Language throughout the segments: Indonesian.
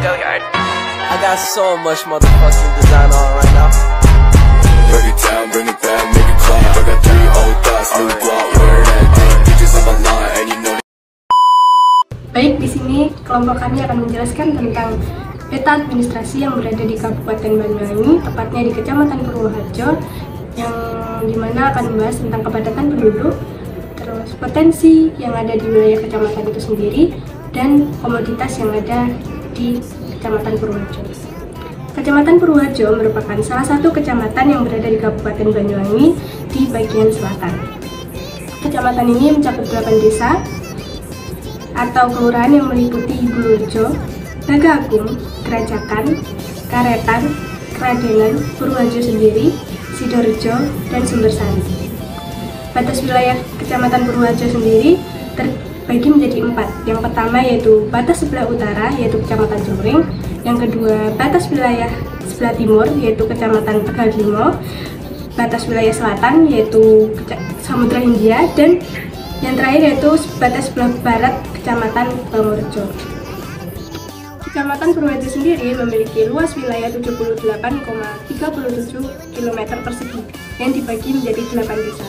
I got so much motherfucking design on right now. Break it down, bring it back, make it clap. I got 3 old thoughts, new block, where that thing. Bitches on my line, and you know. Baik, di sini kelompok kami akan menjelaskan tentang peta administrasi yang berada di Kabupaten Banyuwangi, tepatnya di Kecamatan Purwoharjo, yang dimana akan membahas tentang kepadatan penduduk, terus potensi yang ada di wilayah kecamatan itu sendiri, dan komoditas yang ada di Kecamatan Purwoharjo. Kecamatan Purwoharjo merupakan salah satu kecamatan yang berada di Kabupaten Banyuwangi di bagian selatan. Kecamatan ini mencakup 8 desa atau kelurahan yang meliputi Bulurejo, Naga Agung, Kerajakan, Karetan, Kradenan, Purwoharjo sendiri, Sidorejo, dan Sumbersari. Batas wilayah Kecamatan Purwoharjo sendiri terbagi menjadi 4. Yang pertama yaitu batas sebelah utara, yaitu Kecamatan Joring. Yang kedua, batas wilayah sebelah timur, yaitu Kecamatan Tegalimo. Batas wilayah selatan, yaitu Samudra Hindia. Dan yang terakhir yaitu batas sebelah barat, Kecamatan Purworejo. Kecamatan Purwoharjo sendiri memiliki luas wilayah 78,37 km persegi yang dibagi menjadi 8 desa.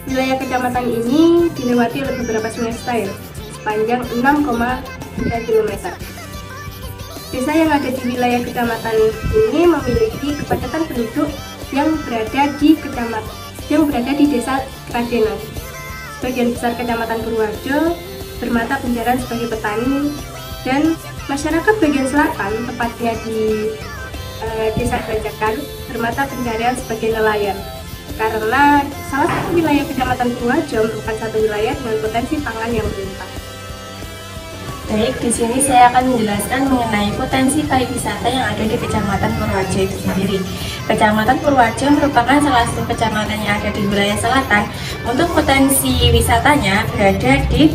Wilayah kecamatan ini dilewati oleh beberapa sungai style sepanjang 6,3 km. Desa yang ada di wilayah kecamatan ini memiliki kepadatan penduduk yang berada di Desa Kradenan. Sebagian besar Kecamatan Purwoharjo bermata pencarian sebagai petani, dan masyarakat bagian selatan, tepatnya di Desa Kerajakan, bermata pencarian sebagai nelayan. Karena salah satu wilayah Kecamatan Purwoharjo merupakan satu wilayah dengan potensi pangan yang berlimpah. Baik, di sini saya akan menjelaskan mengenai potensi pariwisata yang ada di Kecamatan Purwoharjo itu sendiri. Kecamatan Purwoharjo merupakan salah satu kecamatan yang ada di wilayah selatan. Untuk potensi wisatanya berada di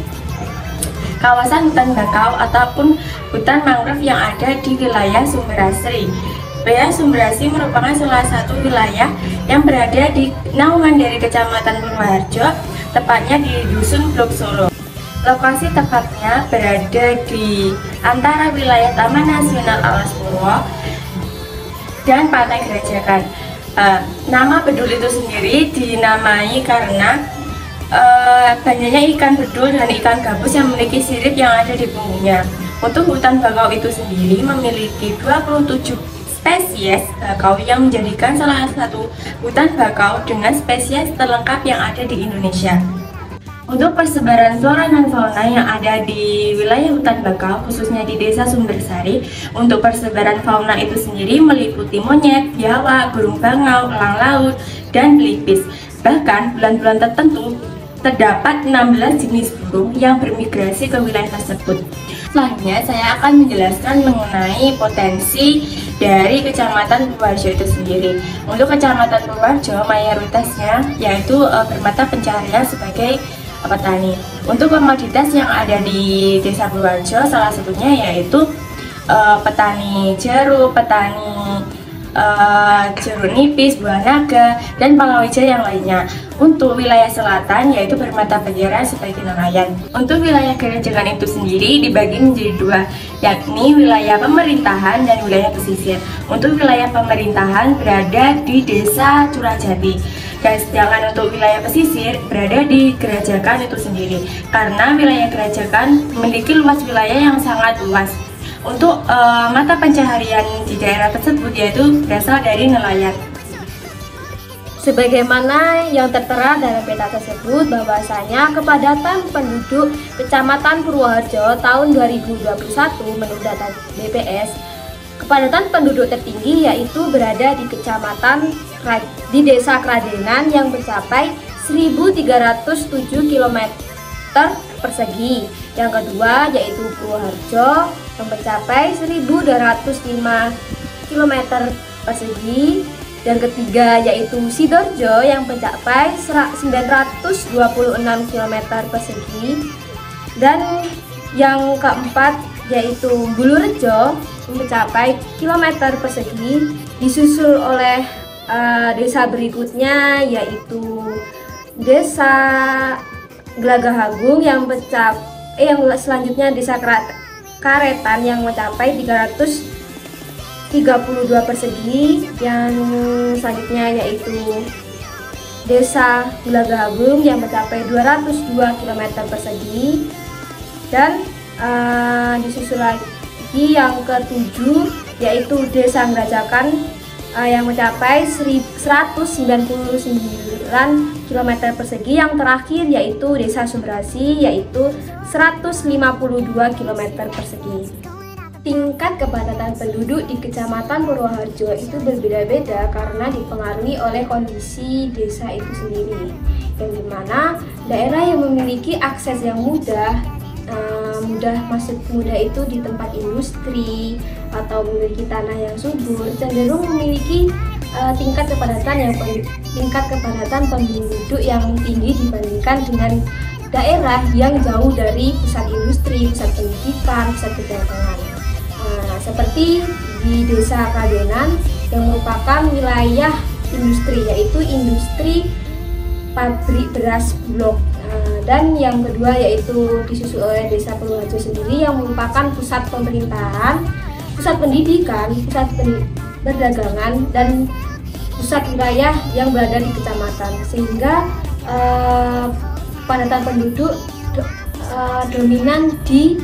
kawasan hutan bakau ataupun hutan mangrove yang ada di wilayah Sumberasri. Wilayah Sumberasri merupakan salah satu wilayah yang berada di naungan dari Kecamatan Purwoharjo, tepatnya di Dusun Blok Solo. Lokasi tepatnya berada di antara wilayah Taman Nasional Alas Purwo dan Pantai Kerajakan. Nama bedul itu sendiri dinamai karena banyaknya ikan bedul dan ikan gabus yang memiliki sirip yang ada di punggungnya. Untuk hutan bakau itu sendiri memiliki 27 spesies bakau yang menjadikan salah satu hutan bakau dengan spesies terlengkap yang ada di Indonesia. Untuk persebaran flora dan fauna yang ada di wilayah hutan bakau, khususnya di Desa Sumbersari, untuk persebaran fauna itu sendiri meliputi monyet, biawak, burung bangau, elang laut, dan belibis. Bahkan bulan-bulan tertentu terdapat 16 jenis burung yang bermigrasi ke wilayah tersebut. Selanjutnya saya akan menjelaskan mengenai potensi dari Kecamatan Purwoharjo itu sendiri. Untuk Kecamatan Purwoharjo mayoritasnya yaitu bermata pencaharian sebagai petani. Untuk komoditas yang ada di Desa Purwoharjo salah satunya yaitu petani jeruk, petani jeruk nipis, buah naga, dan palawija yang lainnya. Untuk wilayah selatan yaitu bermata pencaharian sebagai nelayan. Untuk wilayah Kerajakan itu sendiri dibagi menjadi 2, yakni wilayah pemerintahan dan wilayah pesisir. Untuk wilayah pemerintahan berada di Desa Curajati, dan sedangkan untuk wilayah pesisir berada di Kerajakan itu sendiri. Karena wilayah Kerajakan memiliki luas wilayah yang sangat luas. Untuk mata pencaharian di daerah tersebut yaitu berasal dari nelayan. Sebagaimana yang tertera dalam peta tersebut, bahwasanya kepadatan penduduk Kecamatan Purwoharjo tahun 2021 menurut data BPS, kepadatan penduduk tertinggi yaitu berada di di Desa Kradenan yang mencapai 1.307 km persegi. Yang kedua yaitu Purwoharjo yang mencapai 1.205 km persegi. Yang ketiga yaitu Sidorejo yang mencapai 926 km persegi. Dan yang keempat yaitu Bulurejo mencapai kilometer persegi, disusul oleh desa berikutnya yaitu Desa Gelagah Agung yang selanjutnya Desa karetan yang mencapai 332 persegi. Yang selanjutnya yaitu Desa Gelagabung yang mencapai 202 km persegi. Dan disusul lagi yang ke-7 yaitu Desa Ngrajakan yang mencapai 199 km persegi. Yang terakhir yaitu Desa Sumberasi yaitu 152 km persegi. Tingkat kepadatan penduduk di Kecamatan Purwoharjo itu berbeda-beda karena dipengaruhi oleh kondisi desa itu sendiri, yang dimana daerah yang memiliki akses yang mudah itu di tempat industri atau memiliki tanah yang subur cenderung memiliki tingkat kepadatan penduduk yang tinggi dibandingkan dengan daerah yang jauh dari pusat industri, pusat pendidikan, pusat perdagangan. Seperti di Desa Kadenan yang merupakan wilayah industri, yaitu industri pabrik beras Bulog. Dan yang kedua yaitu disusul oleh Desa Purwoharjo sendiri yang merupakan pusat pemerintahan, pusat pendidikan, pusat perdagangan, dan pusat wilayah yang berada di kecamatan, sehingga kepadatan penduduk dominan di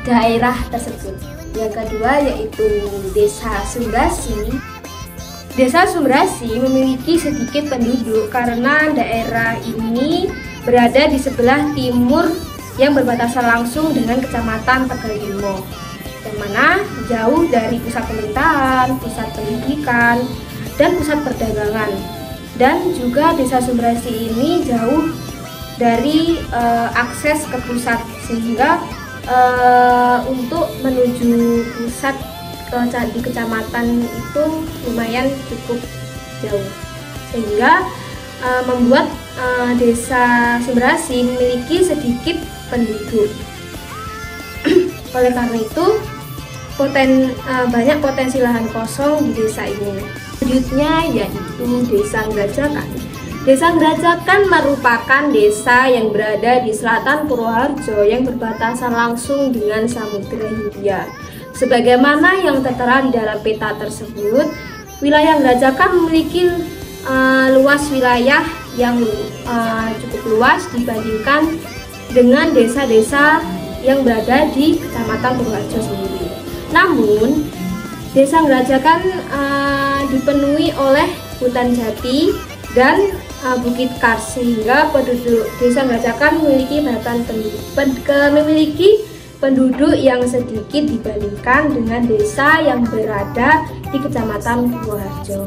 daerah tersebut. Yang kedua yaitu Desa Sumberasi. Desa Sumberasi memiliki sedikit penduduk karena daerah ini berada di sebelah timur yang berbatasan langsung dengan Kecamatan Tegalimo, yang mana jauh dari pusat pemerintahan, pusat pendidikan, dan pusat perdagangan. Dan juga Desa Sumberasi ini jauh dari akses ke pusat, sehingga untuk menuju pusat di kecamatan itu lumayan cukup jauh, sehingga membuat Desa Sumberasi memiliki sedikit penduduk. Oleh karena itu banyak potensi lahan kosong di desa ini. Selanjutnya yaitu Desa Ngrajakan. Desa Ngrajakan merupakan desa yang berada di selatan Purwoharjo yang berbatasan langsung dengan Samudra Hindia. Sebagaimana yang tertera di dalam peta tersebut, wilayah Ngrajakan memiliki luas wilayah yang cukup luas dibandingkan dengan desa-desa yang berada di Kecamatan Purwoharjo sendiri. Namun, Desa Ngrajakan dipenuhi oleh hutan jati dan bukit kars, sehingga penduduk Desa Ngrajakan memiliki penduduk yang sedikit dibandingkan dengan desa yang berada di Kecamatan Purwoharjo.